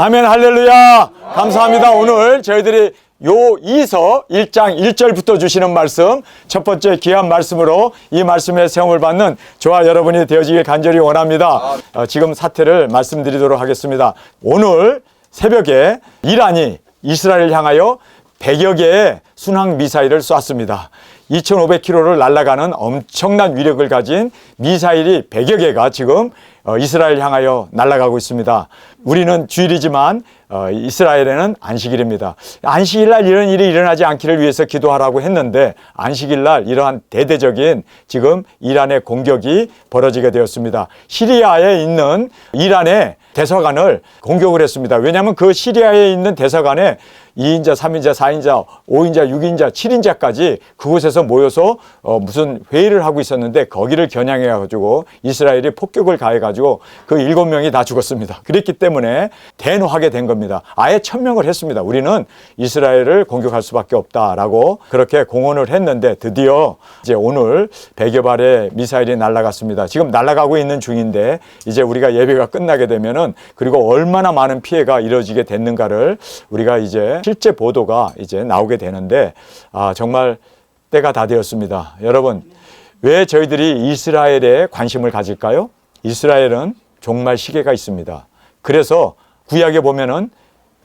아멘, 할렐루야. 감사합니다. 오늘 저희들이 요2서 1장 1절부터 주시는 말씀, 첫 번째 귀한 말씀으로 이 말씀에 세움을 받는 저와 여러분이 되어지길 간절히 원합니다. 지금 사태를 말씀드리도록 하겠습니다. 오늘 새벽에 이란이 이스라엘을 향하여 100여 개의 순항 미사일을 쐈습니다. 2,500km를 날아가는 엄청난 위력을 가진 미사일이 100여 개가 지금 이스라엘 향하여 날아가고 있습니다. 우리는 주일이지만 이스라엘에는 안식일입니다. 안식일날 이런 일이 일어나지 않기를 위해서 기도하라고 했는데 안식일날 이러한 대대적인 지금 이란의 공격이 벌어지게 되었습니다. 시리아에 있는 이란의 대사관을 공격을 했습니다. 왜냐하면 그 시리아에 있는 대사관에 2인자, 3인자, 4인자, 5인자, 6인자, 7인자까지 그곳에서 모여서 무슨 회의를 하고 있었는데 거기를 겨냥해가지고 이스라엘이 폭격을 가해가지고 그 7명이 다 죽었습니다. 그랬기 때문에 대노하게 된 겁니다. 아예 천명을 했습니다. 우리는 이스라엘을 공격할 수밖에 없다라고 그렇게 공언을 했는데 드디어 이제 오늘 100여 발의 미사일이 날아갔습니다. 지금 날아가고 있는 중인데 이제 우리가 예배가 끝나게 되면은 그리고 얼마나 많은 피해가 이루어지게 됐는가를 우리가 이제 실제 보도가 이제 나오게 되는데 정말 때가 다 되었습니다. 여러분, 왜 저희들이 이스라엘에 관심을 가질까요? 이스라엘은 종말 시계가 있습니다. 그래서 구약에 보면은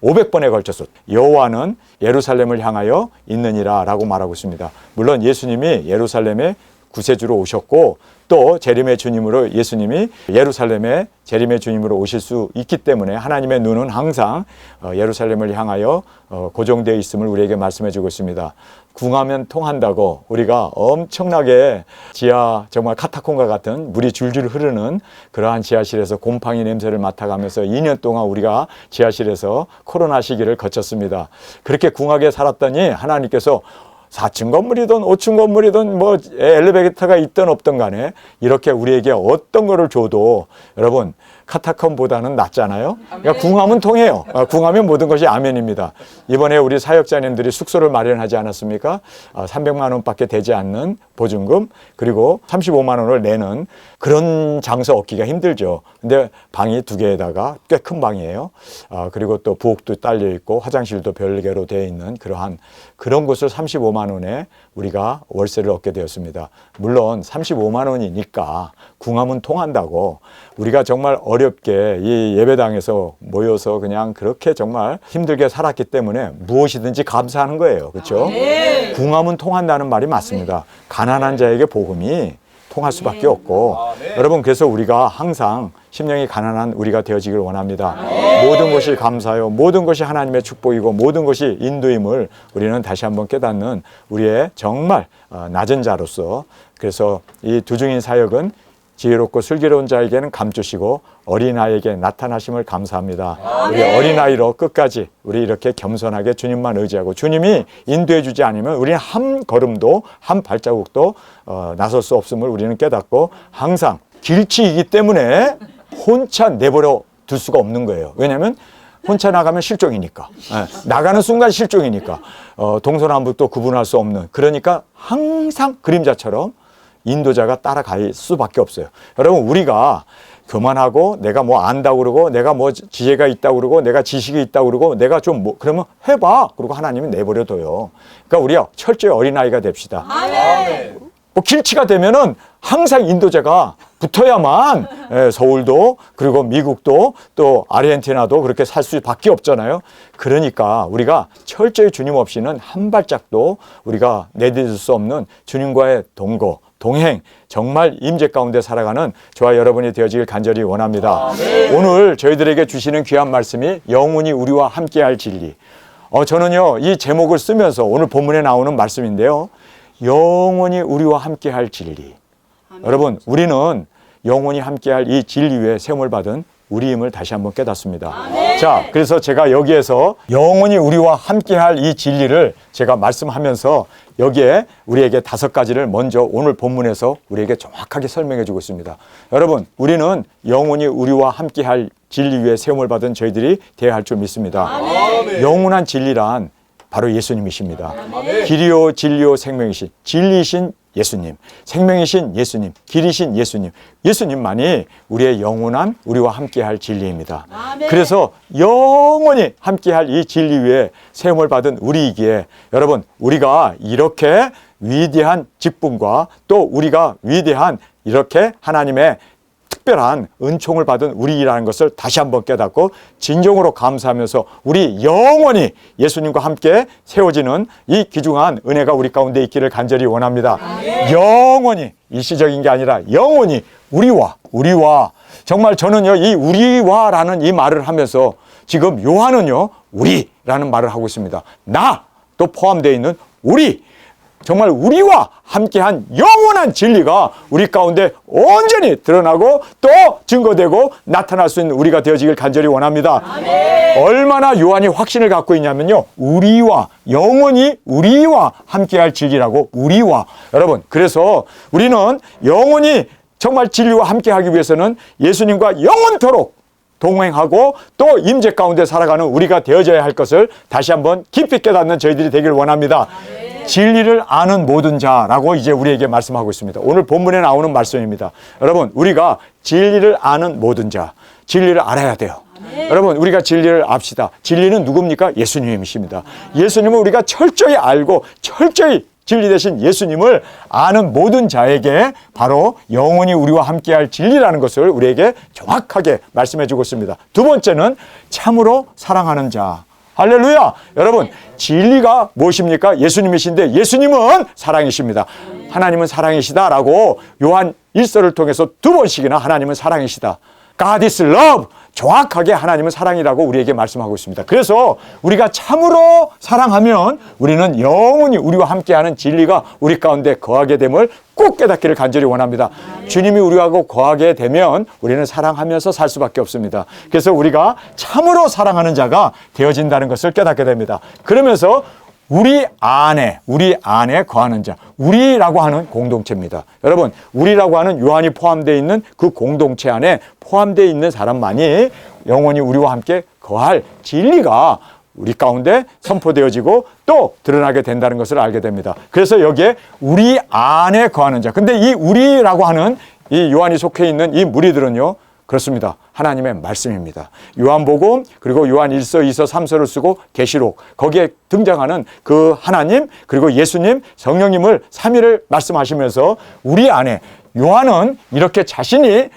500번에 걸쳐서 여호와는 예루살렘을 향하여 있느니라 라고 말하고 있습니다. 물론 예수님이 예루살렘에 구세주로 오셨고 또 재림의 주님으로 예수님이 예루살렘에 재림의 주님으로 오실 수 있기 때문에 하나님의 눈은 항상 예루살렘을 향하여 고정되어 있음을 우리에게 말씀해 주고 있습니다. 궁하면 통한다고 우리가 엄청나게 지하 정말 카타콤과 같은 물이 줄줄 흐르는 그러한 지하실에서 곰팡이 냄새를 맡아가면서 2년 동안 우리가 지하실에서 코로나 시기를 거쳤습니다. 그렇게 궁하게 살았더니 하나님께서 4층 건물이든 5층 건물이든 뭐 엘리베이터가 있든 없든 간에 이렇게 우리에게 어떤 거를 줘도 여러분 카타콤보다는 낫잖아요. 그러니까 궁하면 통해요. 궁하면 모든 것이 아멘입니다. 이번에 우리 사역자님들이 숙소를 마련하지 않았습니까? 300만 원밖에 되지 않는 보증금 그리고 35만 원을 내는 그런 장소 얻기가 힘들죠. 근데 방이 2개에다가 꽤 큰 방이에요. 그리고 또 부엌도 딸려 있고 화장실도 별개로 되어 있는 그런 곳을 35만 원에 우리가 월세를 얻게 되었습니다. 물론 35만 원이니까 궁하면 통한다고 우리가 정말 어렵게 이 예배당에서 모여서 그냥 그렇게 정말 힘들게 살았기 때문에 무엇이든지 감사하는 거예요. 그렇죠? 궁하면 통한다는 말이 맞습니다. 가난한 자에게 복음이 통할 수밖에 없고 여러분 그래서 우리가 항상 심령이 가난한 우리가 되어지길 원합니다. 모든 것이 감사요 모든 것이 하나님의 축복이고 모든 것이 인도임을 우리는 다시 한번 깨닫는 우리의 정말 낮은 자로서 그래서 이 두중인 사역은 지혜롭고 슬기로운 자에게는 감추시고 어린아이에게 나타나심을 감사합니다. 우리 어린아이로 끝까지 우리 이렇게 겸손하게 주님만 의지하고 주님이 인도해 주지 않으면 우리는 한 걸음도 한 발자국도 나설 수 없음을 우리는 깨닫고 항상 길치이기 때문에 혼자 내버려 둘 수가 없는 거예요. 왜냐하면 혼자 나가면 실종이니까 나가는 순간 실종이니까 동서남북도 구분할 수 없는 그러니까 항상 그림자처럼 인도자가 따라갈 수밖에 없어요. 여러분 우리가 교만하고 내가 뭐 안다고 그러고 내가 뭐 지혜가 있다고 그러고 내가 지식이 있다고 그러고 내가 좀 뭐 그러면 해봐. 그리고 하나님은 내버려둬요. 그러니까 우리가 철저히 어린아이가 됩시다. 아멘. 뭐 길치가 되면은 항상 인도자가 붙어야만 서울도 그리고 미국도 또 아르헨티나도 그렇게 살 수밖에 없잖아요. 그러니까 우리가 철저히 주님 없이는 한 발짝도 우리가 내딛을 수 없는 주님과의 동행 정말 임재 가운데 살아가는 저와 여러분이 되어지길 간절히 원합니다. 오늘 저희들에게 주시는 귀한 말씀이 영원히 우리와 함께할 진리. 저는요 이 제목을 쓰면서 오늘 본문에 나오는 말씀인데요. 영원히 우리와 함께할 진리. 여러분 우리는 영원히 함께할 이 진리 위에 세움을 받은 우리임을 다시 한번 깨닫습니다. 자, 그래서 제가 여기에서 영원히 우리와 함께할 이 진리를 제가 말씀하면서 여기에 우리에게 5가지를 먼저 오늘 본문에서 우리에게 정확하게 설명해 주고 있습니다. 여러분, 우리는 영원히 우리와 함께할 진리 위에 세움을 받은 저희들이 되어야 할 줄 믿습니다. 영원한 진리란 바로 예수님이십니다. 길이요 진리요 생명이신 진리이신 예수님, 생명이신 예수님, 길이신 예수님, 예수님만이 우리의 영원한 우리와 함께할 진리입니다. 아멘. 그래서 영원히 함께할 이 진리 위에 세움을 받은 우리이기에 여러분, 우리가 이렇게 위대한 직분과 또 우리가 위대한 이렇게 하나님의 특별한 은총을 받은 우리라는 것을 다시 한번 깨닫고 진정으로 감사하면서 우리 영원히 예수님과 함께 세워지는 이 귀중한 은혜가 우리 가운데 있기를 간절히 원합니다. 영원히, 일시적인 게 아니라 영원히 우리와 정말 저는요, 이 우리와라는 이 말을 하면서 지금 요한은요, 우리라는 말을 하고 있습니다. 나 또 포함되어 있는 우리, 정말 우리와 함께한 영원한 진리가 우리 가운데 온전히 드러나고 또 증거되고 나타날 수 있는 우리가 되어지길 간절히 원합니다. 아멘. 얼마나 요한이 확신을 갖고 있냐면요, 우리와, 영원히 우리와 함께할 진리라고. 우리와. 여러분, 그래서 우리는 영원히 정말 진리와 함께하기 위해서는 예수님과 영원토록 동행하고 또 임재 가운데 살아가는 우리가 되어져야 할 것을 다시 한번 깊이 깨닫는 저희들이 되길 원합니다. 진리를 아는 모든 자라고 이제 우리에게 말씀하고 있습니다. 오늘 본문에 나오는 말씀입니다. 여러분, 우리가 진리를 아는 모든 자, 진리를 알아야 돼요. 여러분, 우리가 진리를 압시다. 진리는 누굽니까? 예수님이십니다. 예수님은 우리가 철저히 알고 철저히 진리 되신 예수님을 아는 모든 자에게 바로 영원히 우리와 함께할 진리라는 것을 우리에게 정확하게 말씀해 주고 있습니다. 두 번째는 참으로 사랑하는 자. 할렐루야! 여러분, 진리가 무엇입니까? 예수님이신데 예수님은 사랑이십니다. 하나님은 사랑이시다라고 요한 1서를 통해서 두 번씩이나 하나님은 사랑이시다. God is love. 정확하게 하나님은 사랑이라고 우리에게 말씀하고 있습니다. 그래서 우리가 참으로 사랑하면 우리는 영원히 우리와 함께하는 진리가 우리 가운데 거하게 됨을 꼭 깨닫기를 간절히 원합니다. 주님이 우리하고 거하게 되면 우리는 사랑하면서 살 수밖에 없습니다. 그래서 우리가 참으로 사랑하는 자가 되어진다는 것을 깨닫게 됩니다. 그러면서 우리 안에 거하는 자, 우리라고 하는 공동체입니다. 여러분, 우리라고 하는 요한이 포함되어 있는 그 공동체 안에 포함되어 있는 사람만이 영원히 우리와 함께 거할 진리가 우리 가운데 선포되어지고 또 드러나게 된다는 것을 알게 됩니다. 그래서 여기에 우리 안에 거하는 자. 근데 이 우리라고 하는 이 요한이 속해 있는 이 무리들은요, 그렇습니다. 하나님의 말씀입니다. 요한복음, 그리고 요한 1서, 2서, 3서를 쓰고 계시록, 거기에 등장하는 그 하나님, 그리고 예수님, 성령님을 삼위를 말씀하시면서 우리 안에, 요한은 이렇게 자신이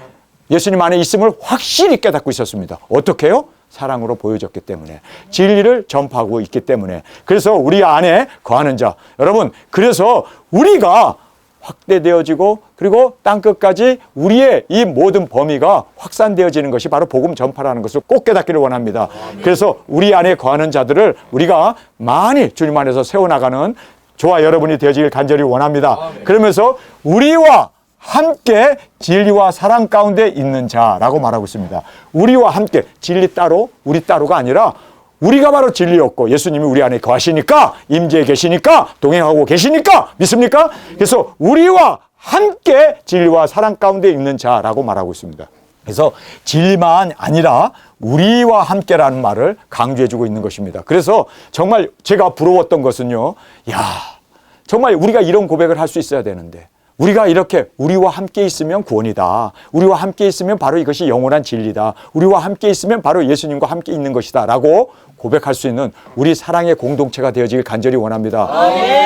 예수님 안에 있음을 확실히 깨닫고 있었습니다. 어떻게 해요? 사랑으로 보여줬기 때문에, 진리를 전파하고 있기 때문에. 그래서 우리 안에 거하는 자. 여러분, 그래서 우리가 확대되어지고 그리고 땅끝까지 우리의 이 모든 범위가 확산되어지는 것이 바로 복음 전파라는 것을 꼭 깨닫기를 원합니다. 그래서 우리 안에 거하는 자들을 우리가 많이 주님 안에서 세워나가는 저와 여러분이 되어지길 간절히 원합니다. 그러면서 우리와 함께 진리와 사랑 가운데 있는 자라고 말하고 있습니다. 우리와 함께, 진리 따로 우리 따로가 아니라 우리가 바로 진리였고 예수님이 우리 안에 거하시니까, 임재해 계시니까, 동행하고 계시니까, 믿습니까? 그래서 우리와 함께 진리와 사랑 가운데 있는 자라고 말하고 있습니다. 그래서 진리만 아니라 우리와 함께라는 말을 강조해주고 있는 것입니다. 그래서 정말 제가 부러웠던 것은요, 정말 우리가 이런 고백을 할 수 있어야 되는데, 우리가 이렇게 우리와 함께 있으면 구원이다. 우리와 함께 있으면 바로 이것이 영원한 진리다. 우리와 함께 있으면 바로 예수님과 함께 있는 것이다 라고 고백할 수 있는 우리 사랑의 공동체가 되어지길 간절히 원합니다.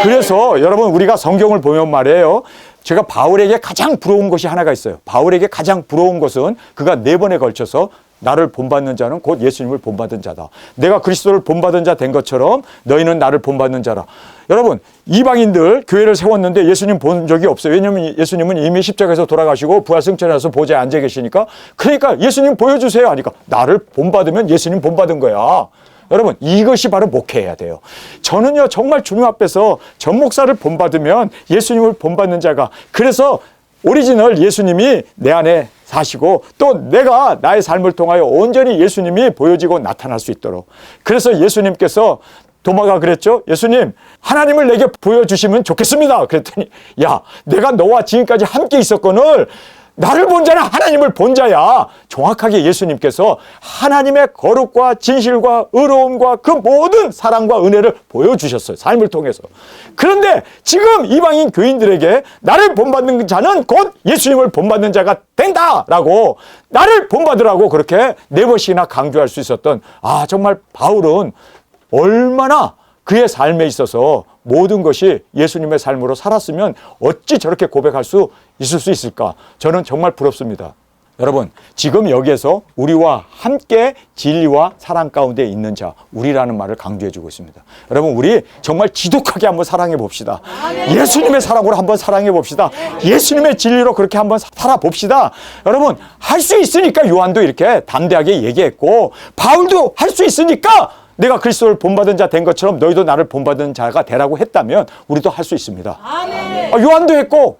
그래서 여러분, 우리가 성경을 보면 말이에요, 제가 바울에게 가장 부러운 것이 하나가 있어요. 바울에게 가장 부러운 것은 그가 4번에 걸쳐서 나를 본받는 자는 곧 예수님을 본받은 자다. 내가 그리스도를 본받은 자 된 것처럼 너희는 나를 본받는 자라. 여러분, 이방인들 교회를 세웠는데 예수님 본 적이 없어요. 왜냐하면 예수님은 이미 십자가에서 돌아가시고 부활 승천해서 보좌에 앉아 계시니까. 그러니까 예수님 보여주세요 하니까 나를 본받으면 예수님 본받은 거야. 여러분, 이것이 바로 목회해야 돼요. 저는요, 정말 주님 앞에서 전 목사를 본받으면 예수님을 본받는 자가, 그래서 오리지널 예수님이 내 안에 사시고 또 내가 나의 삶을 통하여 온전히 예수님이 보여지고 나타날 수 있도록. 그래서 예수님께서, 도마가 그랬죠. 예수님, 하나님을 내게 보여주시면 좋겠습니다. 그랬더니, 내가 너와 지금까지 함께 있었거늘 나를 본 자는 하나님을 본 자야. 정확하게 예수님께서 하나님의 거룩과 진실과 의로움과 그 모든 사랑과 은혜를 보여주셨어요. 삶을 통해서. 그런데 지금 이방인 교인들에게 나를 본받는 자는 곧 예수님을 본받는 자가 된다라고, 나를 본받으라고 그렇게 4번씩이나 강조할 수 있었던, 정말 바울은 얼마나 그의 삶에 있어서 모든 것이 예수님의 삶으로 살았으면 어찌 저렇게 고백할 수 있을 수 있을까? 저는 정말 부럽습니다. 여러분, 지금 여기에서 우리와 함께 진리와 사랑 가운데 있는 자, 우리라는 말을 강조해 주고 있습니다. 여러분, 우리 정말 지독하게 한번 사랑해 봅시다. 예수님의 사랑으로 한번 사랑해 봅시다. 예수님의 진리로 그렇게 한번 살아봅시다. 여러분, 할 수 있으니까 요한도 이렇게 담대하게 얘기했고, 바울도 할 수 있으니까 내가 그리스도를 본받은 자 된 것처럼 너희도 나를 본받은 자가 되라고 했다면 우리도 할 수 있습니다. 요한도 했고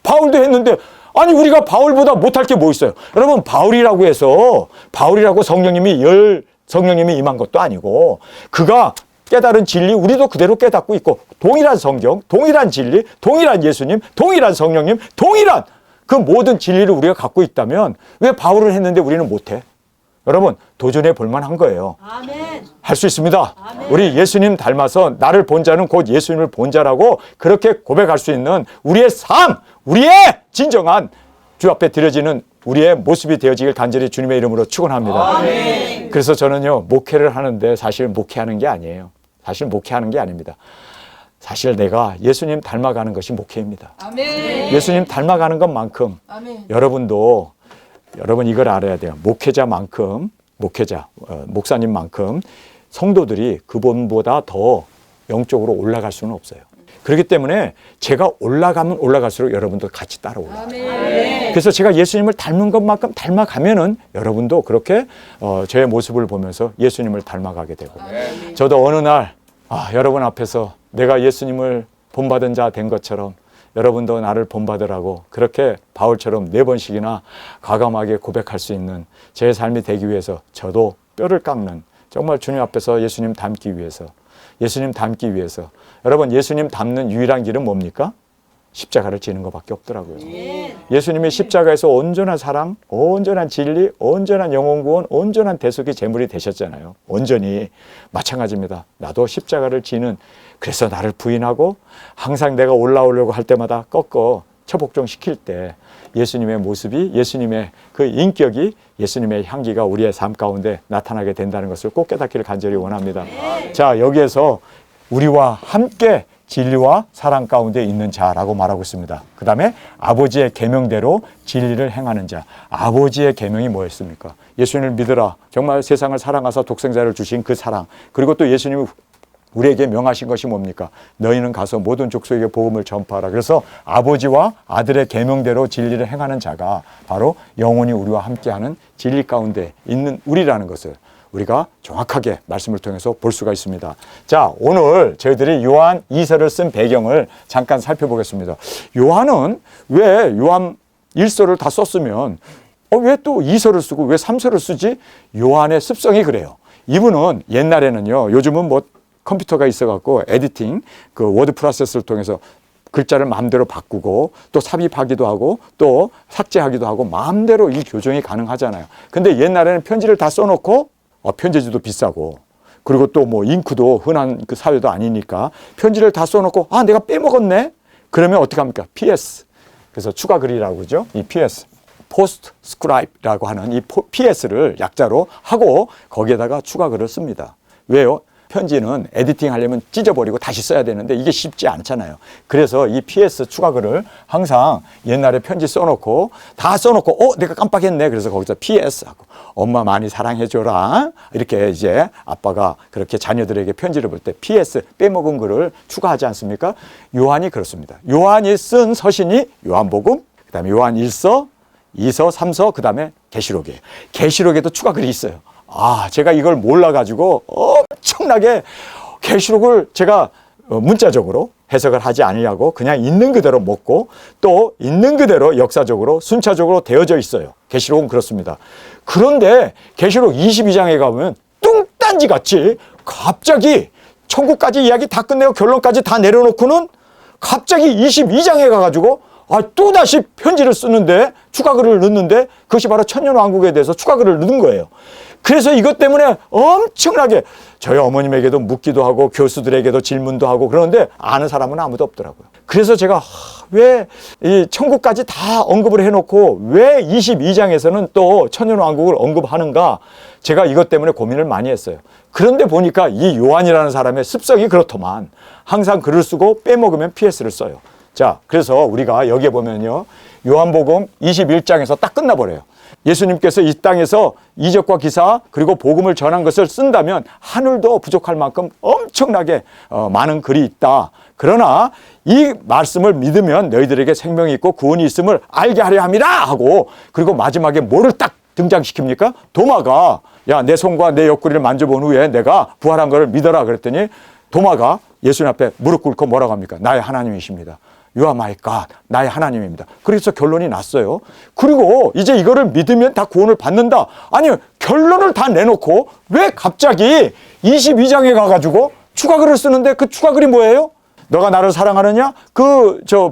바울도 했는데, 아니 우리가 바울보다 못할 게 뭐 있어요? 여러분, 바울이라고 해서 성령님이 임한 것도 아니고, 그가 깨달은 진리 우리도 그대로 깨닫고 있고, 동일한 성경, 동일한 진리, 동일한 예수님, 동일한 성령님, 동일한 그 모든 진리를 우리가 갖고 있다면 왜 바울을 했는데 우리는 못해? 여러분, 도전해 볼 만한 거예요. 할 수 있습니다. 우리 예수님 닮아서 나를 본 자는 곧 예수님을 본 자라고 그렇게 고백할 수 있는 우리의 삶, 우리의 진정한 주 앞에 드려지는 우리의 모습이 되어지길 간절히 주님의 이름으로 축원합니다. 그래서 저는요, 목회를 하는데 사실 목회하는 게 아니에요. 사실 목회하는 게 아닙니다. 사실 내가 예수님 닮아가는 것이 목회입니다. 예수님 닮아가는 것만큼 여러분 이걸 알아야 돼요. 목사님만큼 성도들이 그분보다 더 영적으로 올라갈 수는 없어요. 그렇기 때문에 제가 올라가면 올라갈수록 여러분도 같이 따라 올라가요. 그래서 제가 예수님을 닮은 것만큼 닮아가면은 여러분도 그렇게 저의 모습을 보면서 예수님을 닮아가게 되고, 저도 어느 날 여러분 앞에서 내가 예수님을 본받은 자 된 것처럼 여러분도 나를 본받으라고 그렇게 바울처럼 4번씩이나 과감하게 고백할 수 있는 제 삶이 되기 위해서 저도 뼈를 깎는, 정말 주님 앞에서 예수님 닮기 위해서 여러분, 예수님 닮는 유일한 길은 뭡니까? 십자가를 지는 것밖에 없더라고요. 예수님이 십자가에서 온전한 사랑, 온전한 진리, 온전한 영혼 구원, 온전한 대속의 제물이 되셨잖아요. 온전히. 마찬가지입니다. 나도 십자가를 지는, 그래서 나를 부인하고 항상 내가 올라오려고 할 때마다 꺾어 처복종 시킬 때 예수님의 모습이, 예수님의 그 인격이, 예수님의 향기가 우리의 삶 가운데 나타나게 된다는 것을 꼭 깨닫기를 간절히 원합니다. 자, 여기에서 우리와 함께 진리와 사랑 가운데 있는 자라고 말하고 있습니다. 그 다음에 아버지의 계명대로 진리를 행하는 자. 아버지의 계명이 뭐였습니까? 예수님을 믿으라. 정말 세상을 사랑하사 독생자를 주신 그 사랑. 그리고 또 예수님이 우리에게 명하신 것이 뭡니까? 너희는 가서 모든 족속에게 복음을 전파하라. 그래서 아버지와 아들의 계명대로 진리를 행하는 자가 바로 영원히 우리와 함께하는 진리 가운데 있는 우리라는 것을 우리가 정확하게 말씀을 통해서 볼 수가 있습니다. 자, 오늘 저희들이 요한 2서를 쓴 배경을 잠깐 살펴보겠습니다. 요한은 왜 요한 1서를 다 썼으면 왜 또 2서를 쓰고 왜 3서를 쓰지? 요한의 습성이 그래요. 이분은 옛날에는요, 요즘은 뭐 컴퓨터가 있어갖고 에디팅, 그 워드 프로세스를 통해서 글자를 마음대로 바꾸고 또 삽입하기도 하고 또 삭제하기도 하고 마음대로 이 교정이 가능하잖아요. 근데 옛날에는 편지를 다 써놓고 편지지도 비싸고, 그리고 또 뭐 잉크도 흔한 그 사회도 아니니까 편지를 다 써놓고 내가 빼먹었네? 그러면 어떻게 합니까? PS. 그래서 추가 글이라고 그러죠. 이 PS. 포스트스크라이브라고 하는 이 PS를 약자로 하고 거기에다가 추가 글을 씁니다. 왜요? 편지는 에디팅 하려면 찢어버리고 다시 써야 되는데 이게 쉽지 않잖아요. 그래서 이 PS 추가글을 항상 옛날에 편지 써놓고 다 써놓고 내가 깜빡했네. 그래서 거기서 PS 하고 엄마 많이 사랑해줘라. 이렇게 이제 아빠가 그렇게 자녀들에게 편지를 볼 때 PS 빼먹은 글을 추가하지 않습니까? 요한이 그렇습니다. 요한이 쓴 서신이 요한복음, 그 다음에 요한 1서, 2서, 3서, 그 다음에 계시록이에요. 계시록에도 추가글이 있어요. 제가 이걸 몰라가지고 엄청나게 계시록을 제가 문자적으로 해석을 하지 아니하고 그냥 있는 그대로 먹고 또 있는 그대로 역사적으로 순차적으로 되어져 있어요. 계시록은 그렇습니다. 그런데 계시록 22장에 가보면 뚱딴지 같이 갑자기 천국까지 이야기 다 끝내고 결론까지 다 내려놓고는 갑자기 22장에 가가지고 또다시 편지를 쓰는데 추가 글을 넣는데 그것이 바로 천년왕국에 대해서 추가 글을 넣은 거예요. 그래서 이것 때문에 엄청나게 저희 어머님에게도 묻기도 하고 교수들에게도 질문도 하고 그러는데 아는 사람은 아무도 없더라고요. 그래서 제가 왜 이 천국까지 다 언급을 해놓고 왜 22장에서는 또 천년왕국을 언급하는가, 제가 이것 때문에 고민을 많이 했어요. 그런데 보니까 이 요한이라는 사람의 습성이 그렇더만 항상 글을 쓰고 빼먹으면 PS를 써요. 자, 그래서 우리가 여기에 보면요, 요한복음 21장에서 딱 끝나버려요. 예수님께서 이 땅에서 이적과 기사 그리고 복음을 전한 것을 쓴다면 하늘도 부족할 만큼 엄청나게 많은 글이 있다. 그러나 이 말씀을 믿으면 너희들에게 생명이 있고 구원이 있음을 알게 하려 함이라 하고, 그리고 마지막에 뭐를 딱 등장시킵니까? 도마가 야, 내 손과 내 옆구리를 만져본 후에 내가 부활한 것을 믿어라 그랬더니 도마가 예수님 앞에 무릎 꿇고 뭐라고 합니까? 나의 하나님이십니다. You are my God. 나의 하나님입니다. 그래서 결론이 났어요. 그리고 이제 이거를 믿으면 다 구원을 받는다. 아니, 결론을 다 내놓고 왜 갑자기 22장에 가가지고 추가글을 쓰는데 그 추가글이 뭐예요? 너가 나를 사랑하느냐?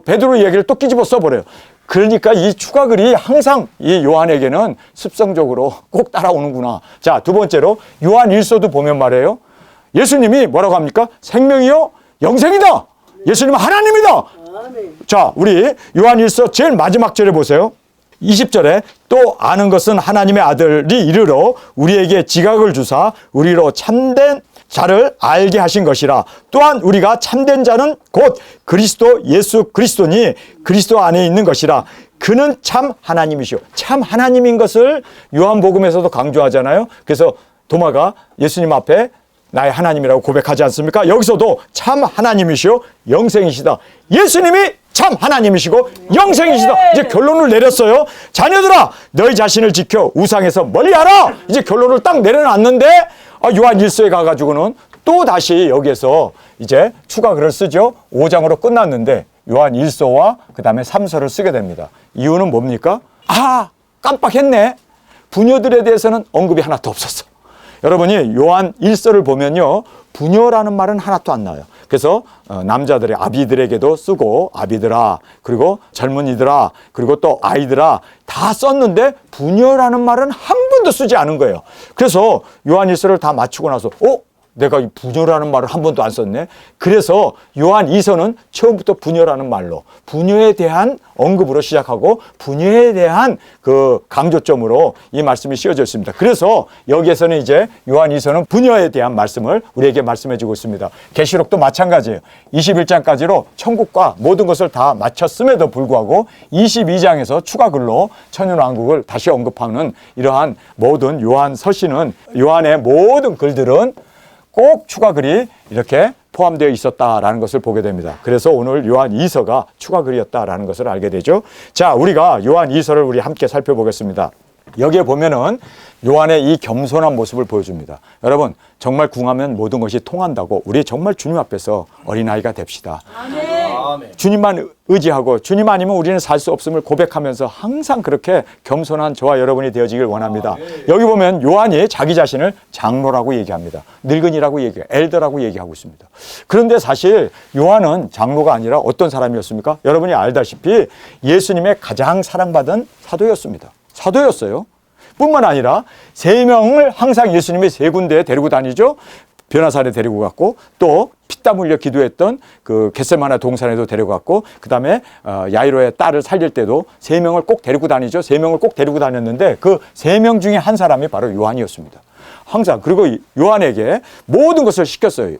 베드로 얘기를 또 끼집어 써버려요. 그러니까 이 추가글이 항상 이 요한에게는 습성적으로 꼭 따라오는구나. 자, 두 번째로 요한 1서도 보면 말이에요. 예수님이 뭐라고 합니까? 생명이요 영생이다. 예수님은 하나님이다. 자, 우리 요한 1서 제일 마지막 절에 보세요. 20절에 또 아는 것은 하나님의 아들이 이르러 우리에게 지각을 주사 우리로 참된 자를 알게 하신 것이라. 또한 우리가 참된 자는 곧 그리스도 예수 그리스도니 그리스도 안에 있는 것이라. 그는 참 하나님이시오. 참 하나님인 것을 요한복음에서도 강조하잖아요. 그래서 도마가 예수님 앞에 나의 하나님이라고 고백하지 않습니까? 여기서도 참 하나님이시오 영생이시다. 예수님이 참 하나님이시고 영생이시다. 이제 결론을 내렸어요. 자녀들아, 너희 자신을 지켜 우상에서 멀리하라. 이제 결론을 딱 내려놨는데 요한 1서에 가가지고는 또 다시 여기에서 이제 추가 글을 쓰죠. 5장으로 끝났는데 요한 1서와 그 다음에 3서를 쓰게 됩니다. 이유는 뭡니까? 깜빡했네. 부녀들에 대해서는 언급이 하나도 없었어. 여러분이 요한 1서를 보면요, 부녀라는 말은 하나도 안 나와요. 그래서 남자들의 아비들에게도 쓰고 아비들아, 그리고 젊은이들아, 그리고 또 아이들아 다 썼는데 부녀라는 말은 한 번도 쓰지 않은 거예요. 그래서 요한 1서를 다 마치고 나서 내가 이 부녀라는 말을 한 번도 안 썼네. 그래서 요한 2서는 처음부터 부녀라는 말로 부녀에 대한 언급으로 시작하고 부녀에 대한 그 강조점으로 이 말씀이 씌워져 있습니다. 그래서 여기에서는 이제 요한 2서는 부녀에 대한 말씀을 우리에게 말씀해 주고 있습니다. 계시록도 마찬가지예요. 21장까지로 천국과 모든 것을 다 마쳤음에도 불구하고 22장에서 추가 글로 천년왕국을 다시 언급하는 이러한 모든 요한 서신은, 요한의 모든 글들은 꼭 추가 글이 이렇게 포함되어 있었다라는 것을 보게 됩니다. 그래서 오늘 요한 2서가 추가 글이었다라는 것을 알게 되죠. 자, 우리가 요한 2서를 우리 함께 살펴보겠습니다. 여기에 보면은 요한의 이 겸손한 모습을 보여줍니다. 여러분, 정말 궁하면 모든 것이 통한다고 우리 정말 주님 앞에서 어린아이가 됩시다. 아멘. 주님만 의지하고 주님 아니면 우리는 살 수 없음을 고백하면서 항상 그렇게 겸손한 저와 여러분이 되어지길 원합니다. 여기 보면 요한이 자기 자신을 장로라고 얘기합니다. 늙은이라고 얘기해요. 엘더라고 얘기하고 있습니다. 그런데 사실 요한은 장로가 아니라 어떤 사람이었습니까? 여러분이 알다시피 예수님의 가장 사랑받은 사도였습니다. 사도였어요. 뿐만 아니라 3명을 항상 예수님이 3군데에 데리고 다니죠. 변화산에 데리고 갔고, 또 피땀 흘려 기도했던 그 겟세마네 동산에도 데려갔고, 그 다음에 야이로의 딸을 살릴 때도 3명을 꼭 데리고 다니죠. 3명을 꼭 데리고 다녔는데 그 3명 중에 한 사람이 바로 요한이었습니다. 항상. 그리고 요한에게 모든 것을 시켰어요.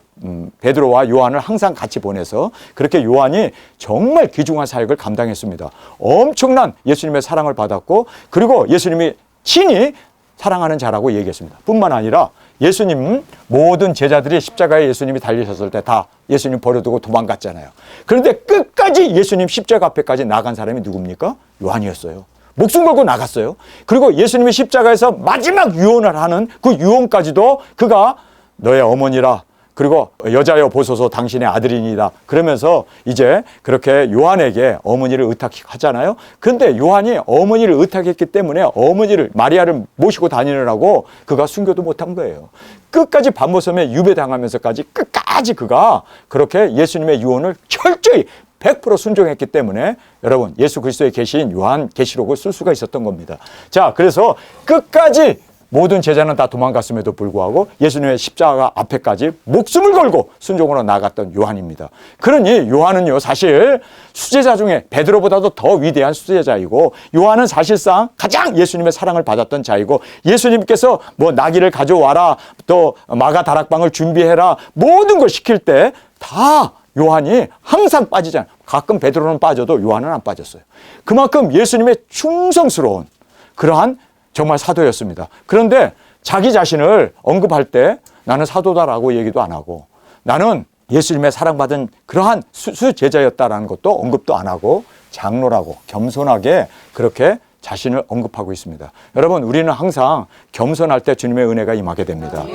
베드로와 요한을 항상 같이 보내서 그렇게 요한이 정말 귀중한 사역을 감당했습니다. 엄청난 예수님의 사랑을 받았고, 그리고 예수님이 친히 사랑하는 자라고 얘기했습니다. 뿐만 아니라 예수님 모든 제자들이 십자가에 예수님이 달리셨을 때 다 예수님 버려두고 도망갔잖아요. 그런데 끝까지 예수님 십자가 앞에까지 나간 사람이 누굽니까? 요한이었어요. 목숨 걸고 나갔어요. 그리고 예수님이 십자가에서 마지막 유언을 하는 그 유언까지도 그가 너의 어머니라, 그리고 여자여 보소서 당신의 아들이니다. 그러면서 이제 그렇게 요한에게 어머니를 의탁하잖아요. 그런데 요한이 어머니를 의탁했기 때문에 어머니를, 마리아를 모시고 다니느라고 그가 순교도 못한 거예요. 끝까지 밤모섬에 유배당하면서까지 끝까지 그가 그렇게 예수님의 유언을 철저히 100% 순종했기 때문에 여러분 예수 그리스도의 계시인 요한 계시록을 쓸 수가 있었던 겁니다. 자, 그래서 끝까지 모든 제자는 다 도망갔음에도 불구하고 예수님의 십자가 앞에까지 목숨을 걸고 순종으로 나아갔던 요한입니다. 그러니 요한은요, 사실 수제자 중에 베드로보다도 더 위대한 수제자이고, 요한은 사실상 가장 예수님의 사랑을 받았던 자이고, 예수님께서 뭐 나귀를 가져와라, 또 마가 다락방을 준비해라, 모든 걸 시킬 때 다 요한이 항상 빠지잖아요. 가끔 베드로는 빠져도 요한은 안 빠졌어요. 그만큼 예수님의 충성스러운 그러한 정말 사도였습니다. 그런데 자기 자신을 언급할 때 나는 사도다라고 얘기도 안 하고, 나는 예수님의 사랑받은 그러한 수제자였다라는 것도 언급도 안 하고, 장로라고 겸손하게 그렇게 자신을 언급하고 있습니다. 여러분, 우리는 항상 겸손할 때 주님의 은혜가 임하게 됩니다.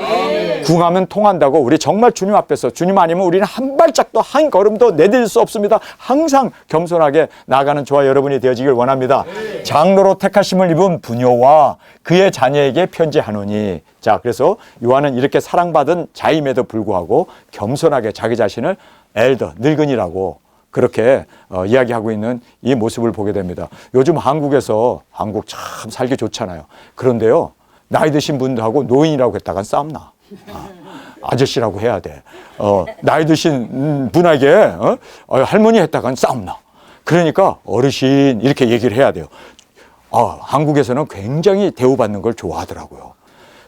궁하면 통한다고 우리 정말 주님 앞에서, 주님 아니면 우리는 한 발짝도 한 걸음도 내딜 수 없습니다. 항상 겸손하게 나아가는 저와 여러분이 되어지길 원합니다. 장로로 택하심을 입은 부녀와 그의 자녀에게 편지하노니. 자, 그래서 요한은 이렇게 사랑받은 자임에도 불구하고 겸손하게 자기 자신을 엘더, 늙은이라고 그렇게 이야기하고 있는 이 모습을 보게 됩니다. 요즘 한국에서, 한국 참 살기 좋잖아요. 그런데요, 나이 드신 분들하고 노인이라고 했다간 싸움나. 아저씨라고 해야 돼. 나이 드신 분에게 할머니 했다간 싸움나. 그러니까 어르신 이렇게 얘기를 해야 돼요. 한국에서는 굉장히 대우받는 걸 좋아하더라고요.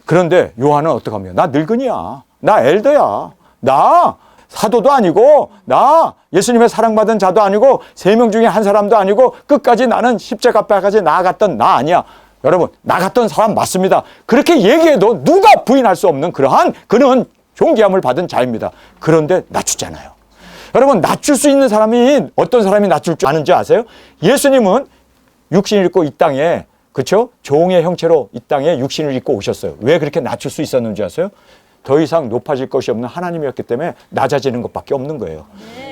그런데 요한은 어떡하면, 나 늙은이야, 나 엘더야, 나 사도도 아니고, 나 예수님의 사랑받은 자도 아니고, 3명 중에 한 사람도 아니고, 끝까지 나는 십자가 앞에까지 나아갔던 나 아니야. 여러분, 나갔던 사람 맞습니다. 그렇게 얘기해도 누가 부인할 수 없는 그러한 그는 존귀함을 받은 자입니다. 그런데 낮추잖아요. 여러분, 낮출 수 있는 사람이 어떤 사람이 낮출 줄 아는지 아세요? 예수님은 육신을 입고 이 땅에, 그렇죠? 종의 형체로 이 땅에 육신을 입고 오셨어요. 왜 그렇게 낮출 수 있었는지 아세요? 더 이상 높아질 것이 없는 하나님이었기 때문에 낮아지는 것밖에 없는 거예요.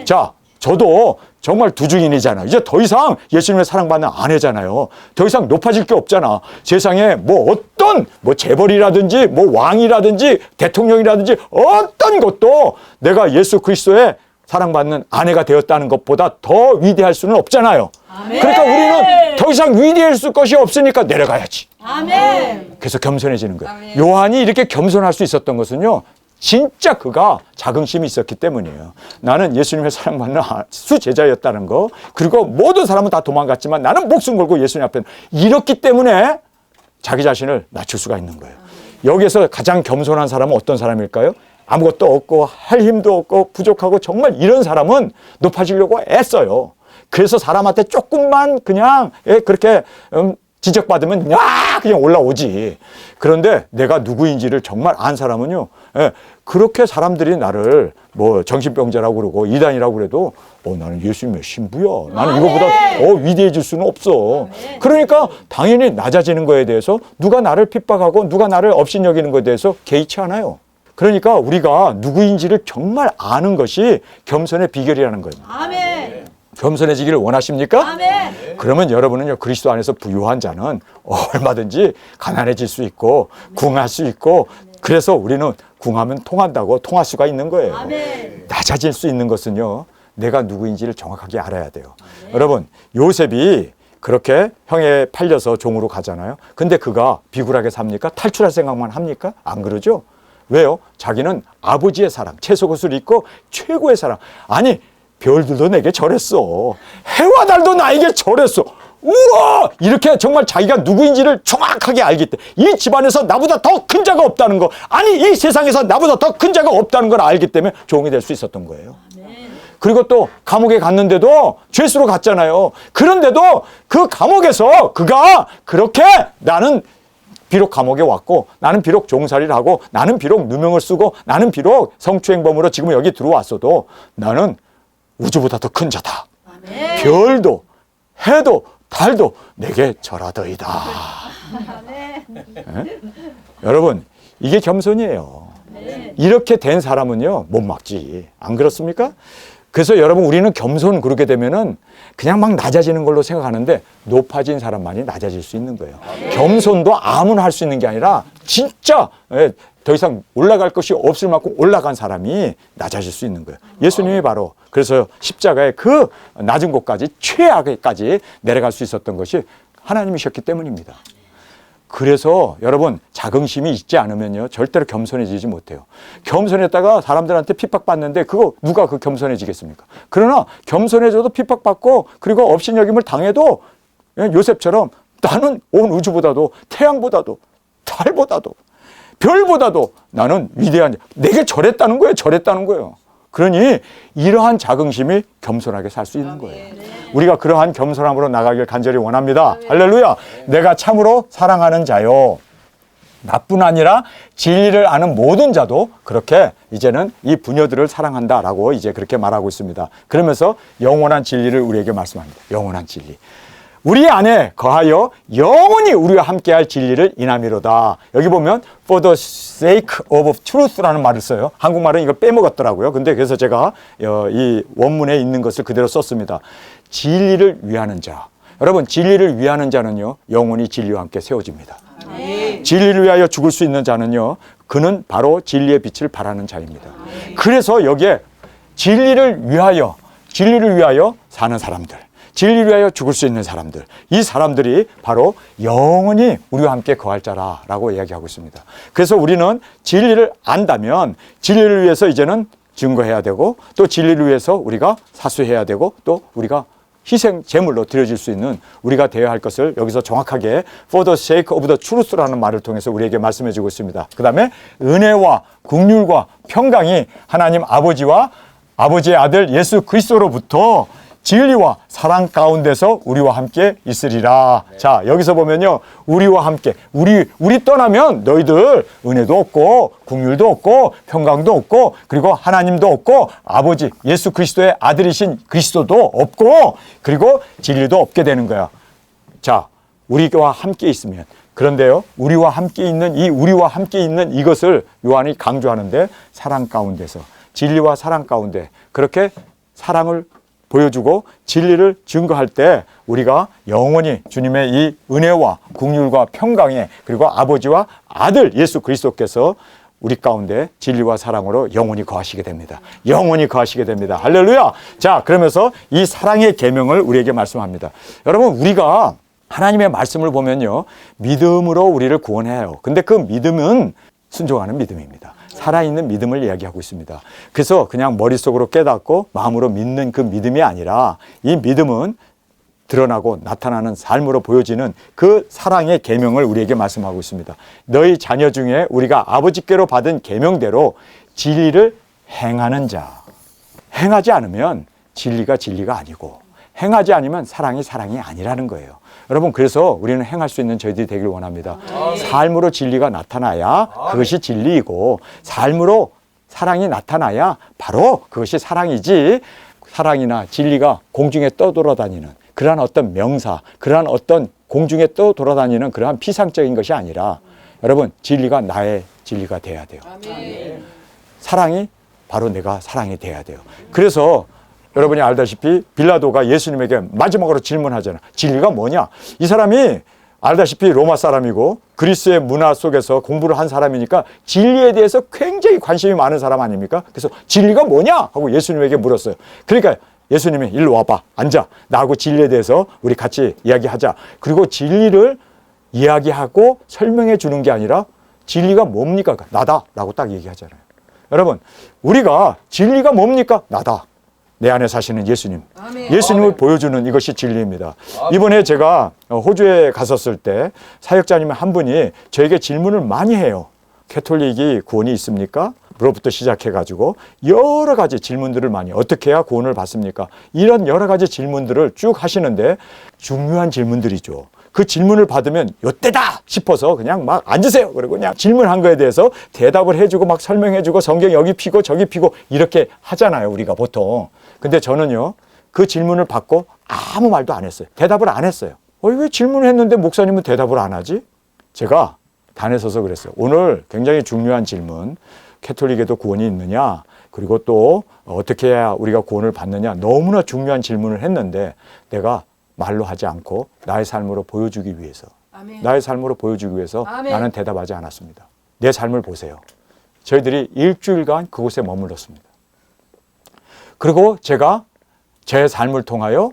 자, 저도 정말 두중인이잖아요. 이제 더 이상 예수님의 사랑받는 아내잖아요. 더 이상 높아질 게 없잖아. 세상에 뭐 어떤 재벌이라든지 뭐 왕이라든지 대통령이라든지 어떤 것도 내가 예수 그리스도의 사랑받는 아내가 되었다는 것보다 더 위대할 수는 없잖아요. 아멘. 그러니까 우리는 더 이상 위대할 것이 없으니까 내려가야지. 아멘. 그래서 겸손해지는 거예요. 아멘. 요한이 이렇게 겸손할 수 있었던 것은요, 진짜 그가 자긍심이 있었기 때문이에요. 나는 예수님의 사랑받는 수제자였다는 거, 그리고 모든 사람은 다 도망갔지만 나는 목숨 걸고 예수님 앞에 이렇기 때문에 자기 자신을 낮출 수가 있는 거예요. 여기에서 가장 겸손한 사람은 어떤 사람일까요? 아무것도 없고 할 힘도 없고 부족하고 정말 이런 사람은 높아지려고 애써요. 그래서 사람한테 조금만 그냥 그렇게 지적받으면 그냥 올라오지. 그런데 내가 누구인지를 정말 안 사람은요, 그렇게 사람들이 나를 뭐 정신병자라고 그러고 이단이라고 그래도 나는 예수님의 신부야, 나는 이거보다 더 위대해질 수는 없어. 그러니까 당연히 낮아지는 거에 대해서 누가 나를 핍박하고 누가 나를 업신여기는 것에 대해서 개의치 않아요. 그러니까 우리가 누구인지를 정말 아는 것이 겸손의 비결이라는 거예요. 아멘. 겸손해지기를 원하십니까? 아멘. 그러면 여러분은요, 그리스도 안에서 부유한 자는 얼마든지 가난해질 수 있고 궁할 수 있고, 그래서 우리는 궁하면 통한다고 통할 수가 있는 거예요. 아멘. 낮아질 수 있는 것은요, 내가 누구인지를 정확하게 알아야 돼요. 여러분, 요셉이 그렇게 형에 팔려서 종으로 가잖아요. 근데 그가 비굴하게 삽니까? 탈출할 생각만 합니까? 안 그러죠? 왜요? 자기는 아버지의 사랑, 채속옷을 입고 최고의 사랑. 아니, 별들도 내게 절했어. 해와 달도 나에게 절했어. 우와! 이렇게 정말 자기가 누구인지를 정확하게 알기 때문에, 이 집안에서 나보다 더 큰 자가 없다는 거, 아니 이 세상에서 나보다 더 큰 자가 없다는 걸 알기 때문에 종이 될 수 있었던 거예요. 그리고 또 감옥에 갔는데도 죄수로 갔잖아요. 그런데도 그 감옥에서 그가 그렇게, 나는 비록 감옥에 왔고, 나는 비록 종살이를 하고, 나는 비록 누명을 쓰고, 나는 비록 성추행범으로 지금 여기 들어왔어도 나는 우주보다 더 큰 자다. 아멘. 별도 해도 달도 내게 절하더이다. 여러분, 이게 겸손이에요. 이렇게 된 사람은요, 못 막지. 안 그렇습니까? 그래서 여러분, 우리는 겸손 그렇게 되면은 그냥 막 낮아지는 걸로 생각하는데 높아진 사람만이 낮아질 수 있는 거예요. 겸손도 아무나 할 수 있는 게 아니라 진짜 더 이상 올라갈 것이 없을 만큼 올라간 사람이 낮아질 수 있는 거예요. 예수님이 바로 그래서 십자가의 그 낮은 곳까지 최악에까지 내려갈 수 있었던 것이 하나님이셨기 때문입니다. 그래서 여러분 자긍심이 있지 않으면요 절대로 겸손해지지 못해요. 겸손했다가 사람들한테 핍박받는데 그거 누가 그 겸손해지겠습니까? 그러나 겸손해져도 핍박받고 그리고 업신여김을 당해도 요셉처럼 나는 온 우주보다도 태양보다도 달보다도 별보다도 나는 위대한 내게 절했다는 거예요. 절했다는 거예요. 그러니 이러한 자긍심이 겸손하게 살 수 있는 거예요. 우리가 그러한 겸손함으로 나가길 간절히 원합니다. 할렐루야. 내가 참으로 사랑하는 자요. 나뿐 아니라 진리를 아는 모든 자도 그렇게 이제는 이 부녀들을 사랑한다라고 이제 그렇게 말하고 있습니다. 그러면서 영원한 진리를 우리에게 말씀합니다. 영원한 진리. 우리 안에 거하여 영원히 우리와 함께할 진리를 인함이로다. 여기 보면 for the sake of truth라는 말을 써요. 한국말은 이걸 빼먹었더라고요. 근데 그래서 제가 이 원문에 있는 것을 그대로 썼습니다. 진리를 위하는 자. 여러분 진리를 위하는 자는요 영원히 진리와 함께 세워집니다. 진리를 위하여 죽을 수 있는 자는요 그는 바로 진리의 빛을 바라는 자입니다. 그래서 여기에 진리를 위하여 사는 사람들, 진리를 위하여 죽을 수 있는 사람들, 이 사람들이 바로 영원히 우리와 함께 거할 자라고 이야기하고 있습니다. 그래서 우리는 진리를 안다면 진리를 위해서 이제는 증거해야 되고 또 진리를 위해서 우리가 사수해야 되고 또 우리가 희생 제물로 드려질 수 있는 우리가 되어야 할 것을 여기서 정확하게 for the sake of the truth라는 말을 통해서 우리에게 말씀해 주고 있습니다. 그 다음에 은혜와 긍휼과 평강이 하나님 아버지와 아버지의 아들 예수 그리스도로부터 진리와 사랑 가운데서 우리와 함께 있으리라. 자, 여기서 보면요. 우리와 함께. 우리 떠나면 너희들 은혜도 없고 긍휼도 없고 평강도 없고 그리고 하나님도 없고 아버지 예수 그리스도의 아들이신 그리스도도 없고 그리고 진리도 없게 되는 거야. 자, 우리와 함께 있으면 그런데요. 우리와 함께 있는 이것을 요한이 강조하는데 사랑 가운데서 진리와 사랑 가운데 그렇게 사랑을 보여주고 진리를 증거할 때 우리가 영원히 주님의 이 은혜와 긍휼과 평강에 그리고 아버지와 아들 예수 그리스도께서 우리 가운데 진리와 사랑으로 영원히 거하시게 됩니다. 영원히 거하시게 됩니다. 할렐루야. 자, 그러면서 이 사랑의 계명을 우리에게 말씀합니다. 여러분 우리가 하나님의 말씀을 보면요 믿음으로 우리를 구원해요. 근데 그 믿음은 순종하는 믿음입니다. 살아있는 믿음을 이야기하고 있습니다. 그래서 그냥 머릿속으로 깨닫고 마음으로 믿는 그 믿음이 아니라 이 믿음은 드러나고 나타나는 삶으로 보여지는 그 사랑의 계명을 우리에게 말씀하고 있습니다. 너희 자녀 중에 우리가 아버지께로 받은 계명대로 진리를 행하는 자. 행하지 않으면 진리가 아니고 행하지 않으면 사랑이 아니라는 거예요. 여러분 그래서 우리는 행할 수 있는 저희들이 되길 원합니다. 삶으로 진리가 나타나야 그것이 진리이고 삶으로 사랑이 나타나야 바로 그것이 사랑이지 사랑이나 진리가 공중에 떠돌아다니는 그러한 어떤 명사, 그러한 어떤 공중에 떠돌아다니는 그러한 피상적인 것이 아니라 여러분 진리가 나의 진리가 돼야 돼요. 사랑이 바로 내가 사랑이 돼야 돼요. 그래서 여러분이 알다시피 빌라도가 예수님에게 마지막으로 질문하잖아요. 진리가 뭐냐? 이 사람이 알다시피 로마 사람이고 그리스의 문화 속에서 공부를 한 사람이니까 진리에 대해서 굉장히 관심이 많은 사람 아닙니까? 그래서 진리가 뭐냐? 하고 예수님에게 물었어요. 그러니까 예수님이 일로 와봐. 앉아. 나하고 진리에 대해서 우리 같이 이야기하자. 그리고 진리를 이야기하고 설명해 주는 게 아니라 진리가 뭡니까? 나다라고 딱 얘기하잖아요. 여러분 우리가 진리가 뭡니까? 나다. 내 안에 사시는 예수님. 예수님을 보여주는 이것이 진리입니다. 이번에 제가 호주에 갔었을 때 사역자님 한 분이 저에게 질문을 많이 해요. 캐톨릭이 구원이 있습니까? 로부터 시작해가지고 여러 가지 질문들을 많이 어떻게 해야 구원을 받습니까? 이런 여러 가지 질문들을 쭉 하시는데 중요한 질문들이죠. 그 질문을 받으면 요때다 싶어서 그냥 막 앉으세요. 그리고 그냥 질문한 거에 대해서 대답을 해주고 막 설명해주고 성경 여기 피고 저기 피고 이렇게 하잖아요. 우리가 보통. 근데 저는요 그 질문을 받고 아무 말도 안 했어요. 대답을 안 했어요. 왜 질문을 했는데 목사님은 대답을 안 하지? 제가 단에 서서 그랬어요. 오늘 굉장히 중요한 질문. 캐톨릭에도 구원이 있느냐? 그리고 또 어떻게 해야 우리가 구원을 받느냐? 너무나 중요한 질문을 했는데 내가 말로 하지 않고 나의 삶으로 보여주기 위해서 나의 삶으로 보여주기 위해서 나는 대답하지 않았습니다. 내 삶을 보세요. 저희들이 일주일간 그곳에 머물렀습니다. 그리고 제가 제 삶을 통하여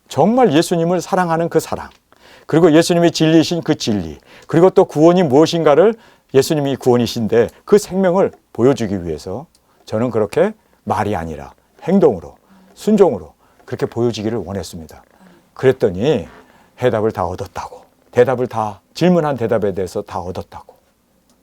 정말 예수님을 사랑하는 그 사랑, 그리고 예수님이 진리이신 그 진리, 그리고 또 구원이 무엇인가를 예수님이 구원이신데 그 생명을 보여주기 위해서 저는 그렇게 말이 아니라 행동으로, 순종으로 그렇게 보여지기를 원했습니다. 그랬더니 해답을 다 얻었다고, 질문한 대답에 대해서 다 얻었다고,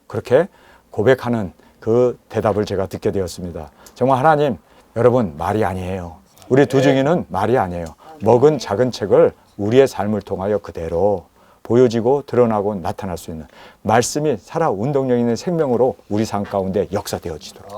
그렇게 고백하는 그 대답을 제가 듣게 되었습니다. 정말 하나님, 여러분 말이 아니에요. 우리 두 증인은 말이 아니에요. 먹은 작은 책을 우리의 삶을 통하여 그대로 보여지고 드러나고 나타날 수 있는 말씀이 살아 운동력 있는 생명으로 우리 삶 가운데 역사되어지도록,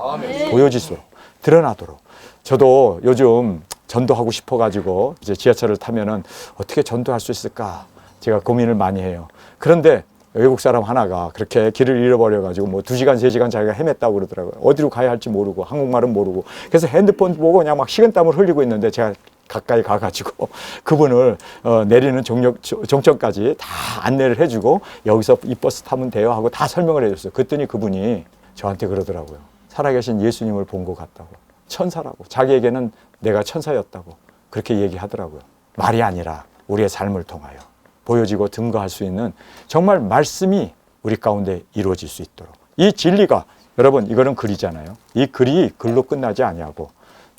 보여지도록, 드러나도록. 저도 요즘 전도하고 싶어가지고 이제 지하철을 타면은 어떻게 전도할 수 있을까 제가 고민을 많이 해요. 그런데 외국 사람 하나가 그렇게 길을 잃어버려가지고 뭐 2시간, 3시간 자기가 헤맸다고 그러더라고요. 어디로 가야 할지 모르고 한국말은 모르고. 그래서 핸드폰 보고 그냥 막 식은땀을 흘리고 있는데 제가 가까이 가가지고 그분을 내리는 종점까지 다 안내를 해주고 여기서 이 버스 타면 돼요 하고 다 설명을 해줬어요. 그랬더니 그분이 저한테 그러더라고요. 살아계신 예수님을 본 것 같다고. 천사라고. 자기에게는 내가 천사였다고 그렇게 얘기하더라고요. 말이 아니라 우리의 삶을 통하여 보여지고 증거할 수 있는 정말 말씀이 우리 가운데 이루어질 수 있도록. 이 진리가, 여러분 이거는 글이잖아요. 이 글이 글로 끝나지 아니하고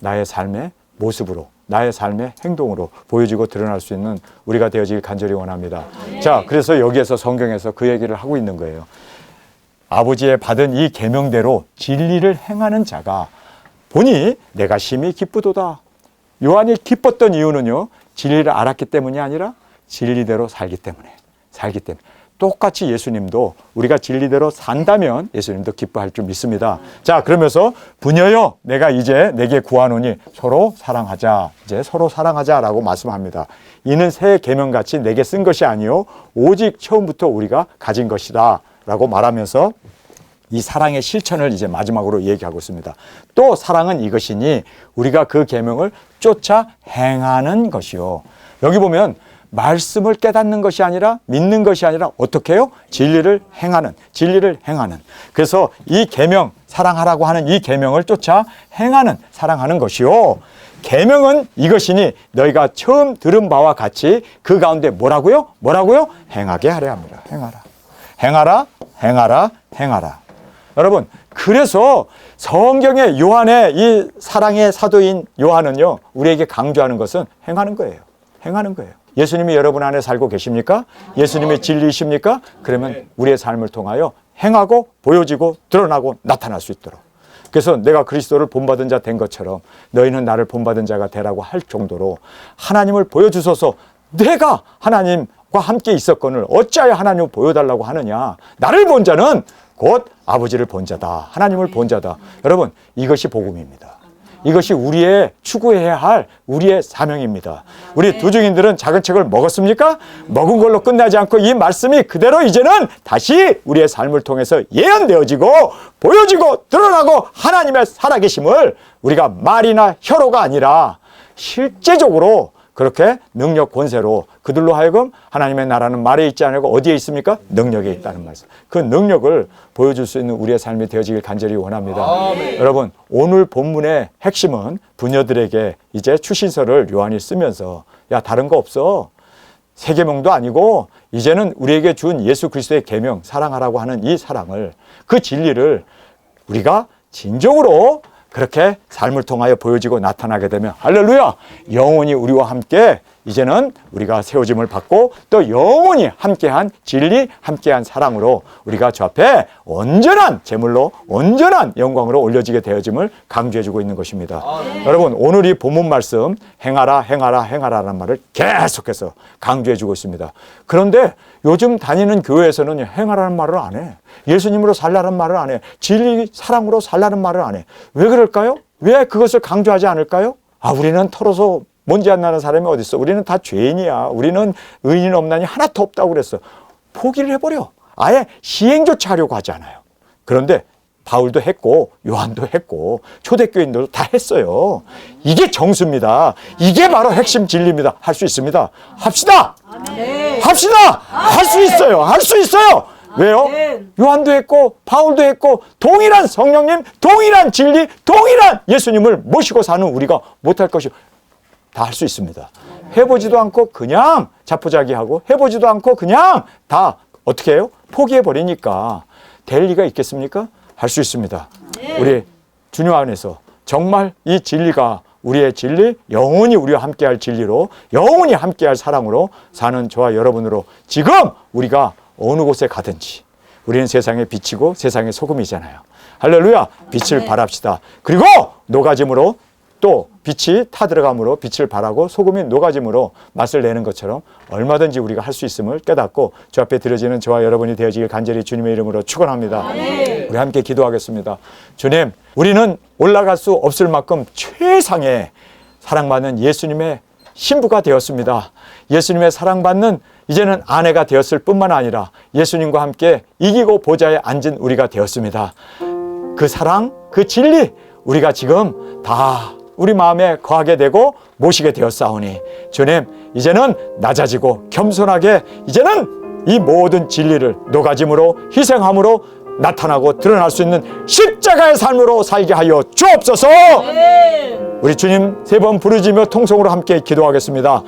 나의 삶의 모습으로, 나의 삶의 행동으로 보여지고 드러날 수 있는 우리가 되어지길 간절히 원합니다. 자, 그래서 여기에서 성경에서 그 얘기를 하고 있는 거예요. 아버지의 받은 이 계명대로 진리를 행하는 자가 보니 내가 심히 기쁘도다. 요한이 기뻤던 이유는요, 진리를 알았기 때문이 아니라 진리대로 살기 때문에. 똑같이 예수님도 우리가 진리대로 산다면 예수님도 기뻐할 줄 믿습니다. 자, 그러면서 부녀여 내가 이제 내게 구하노니 서로 사랑하자. 이제 서로 사랑하자라고 말씀합니다. 이는 새 계명같이 내게 쓴 것이 아니요 오직 처음부터 우리가 가진 것이다 라고 말하면서 이 사랑의 실천을 이제 마지막으로 얘기하고 있습니다. 또 사랑은 이것이니 우리가 그 계명을 쫓아 행하는 것이요. 여기 보면 말씀을 깨닫는 것이 아니라 믿는 것이 아니라 어떻게 해요? 진리를 행하는. 그래서 이 계명, 사랑하라고 하는 이 계명을 쫓아 행하는, 사랑하는 것이요. 계명은 이것이니 너희가 처음 들은 바와 같이 그 가운데 뭐라고요? 행하게 하려 합니다. 행하라. 여러분, 그래서 성경의 요한의 이 사랑의 사도인 요한은요, 우리에게 강조하는 것은 행하는 거예요. 예수님이 여러분 안에 살고 계십니까? 예수님이 진리이십니까? 그러면 우리의 삶을 통하여 행하고 보여지고 드러나고 나타날 수 있도록. 그래서 내가 그리스도를 본받은 자 된 것처럼 너희는 나를 본받은 자가 되라고 할 정도로 하나님을 보여주소서. 내가 하나님과 함께 있었거늘 어찌하여 하나님을 보여달라고 하느냐. 나를 본 자는 곧 아버지를 본 자다. 하나님을 본 자다. 여러분, 이것이 복음입니다. 이것이 우리의 추구해야 할 우리의 사명입니다. 우리 두 증인들은 작은 책을 먹었습니까? 먹은 걸로 끝나지 않고 이 말씀이 그대로 이제는 다시 우리의 삶을 통해서 예언되어지고 보여지고 드러나고 하나님의 살아계심을 우리가 말이나 혀로가 아니라 실제적으로 그렇게 능력 권세로 그들로 하여금 하나님의 나라는 말에 있지 않고 어디에 있습니까? 능력에 있다는 말씀. 그 능력을 보여줄 수 있는 우리의 삶이 되어지길 간절히 원합니다. 아멘. 여러분, 오늘 본문의 핵심은 부녀들에게 이제 추신서를 요한이 쓰면서 야, 다른 거 없어. 세 계명도 아니고 이제는 우리에게 준 예수 그리스도의 계명, 사랑하라고 하는 이 사랑을, 그 진리를 우리가 진정으로 그렇게 삶을 통하여 보여지고 나타나게 되면 할렐루야! 영원히 우리와 함께 이제는 우리가 세워짐을 받고 또 영원히 함께한 진리, 함께한 사랑으로 우리가 저 앞에 온전한 제물로 온전한 영광으로 올려지게 되어짐을 강조해주고 있는 것입니다. 여러분, 오늘 이 본문 말씀 행하라라는 말을 계속해서 강조해주고 있습니다. 그런데 요즘 다니는 교회에서는 행하라는 말을 안 해. 예수님으로 살라는 말을 안 해. 진리, 사랑으로 살라는 말을 안 해. 왜 그럴까요? 왜 그것을 강조하지 않을까요? 우리는 털어서 먼지 안 나는 사람이 어디 있어? 우리는 다 죄인이야. 우리는 의인 없나니 하나도 없다고 그랬어. 포기를 해버려. 아예 시행조차 하려고 하지 않아요. 그런데 바울도 했고 요한도 했고 초대교인들도 다 했어요. 이게 정수입니다. 이게 바로 핵심 진리입니다. 할 수 있습니다. 합시다. 할 수 있어요. 왜요? 요한도 했고 바울도 했고 동일한 성령님, 동일한 진리, 동일한 예수님을 모시고 사는 우리가 못할 것이 다 할 수 있습니다. 해보지도 않고 그냥 자포자기하고 해보지도 않고 그냥 다 어떻게 해요? 포기해버리니까 될 리가 있겠습니까? 할 수 있습니다. 우리 주님 안에서 정말 이 진리가 우리의 진리, 영원히 우리와 함께할 진리로, 영원히 함께할 사랑으로 사는 저와 여러분으로 지금 우리가 어느 곳에 가든지 우리는 세상에 빛이고 세상의 소금이잖아요. 할렐루야! 빛을 발합시다. 그리고 녹아짐으로 또 빛이 타들어감으로 빛을 발하고 소금이 녹아짐으로 맛을 내는 것처럼 얼마든지 우리가 할 수 있음을 깨닫고 주 앞에 드려지는 저와 여러분이 되어지길 간절히 주님의 이름으로 축원합니다. 우리 함께 기도하겠습니다. 주님, 우리는 올라갈 수 없을 만큼 최상의 사랑받는 예수님의 신부가 되었습니다. 예수님의 사랑받는 이제는 아내가 되었을 뿐만 아니라 예수님과 함께 이기고 보좌에 앉은 우리가 되었습니다. 그 사랑, 그 진리 우리가 지금 다 우리 마음에 거하게 되고 모시게 되었사오니 주님, 이제는 낮아지고 겸손하게 이제는 이 모든 진리를 녹아짐으로 희생함으로 나타나고 드러날 수 있는 십자가의 삶으로 살게 하여 주옵소서. 우리 주님 3번 부르짖으며 통성으로 함께 기도하겠습니다.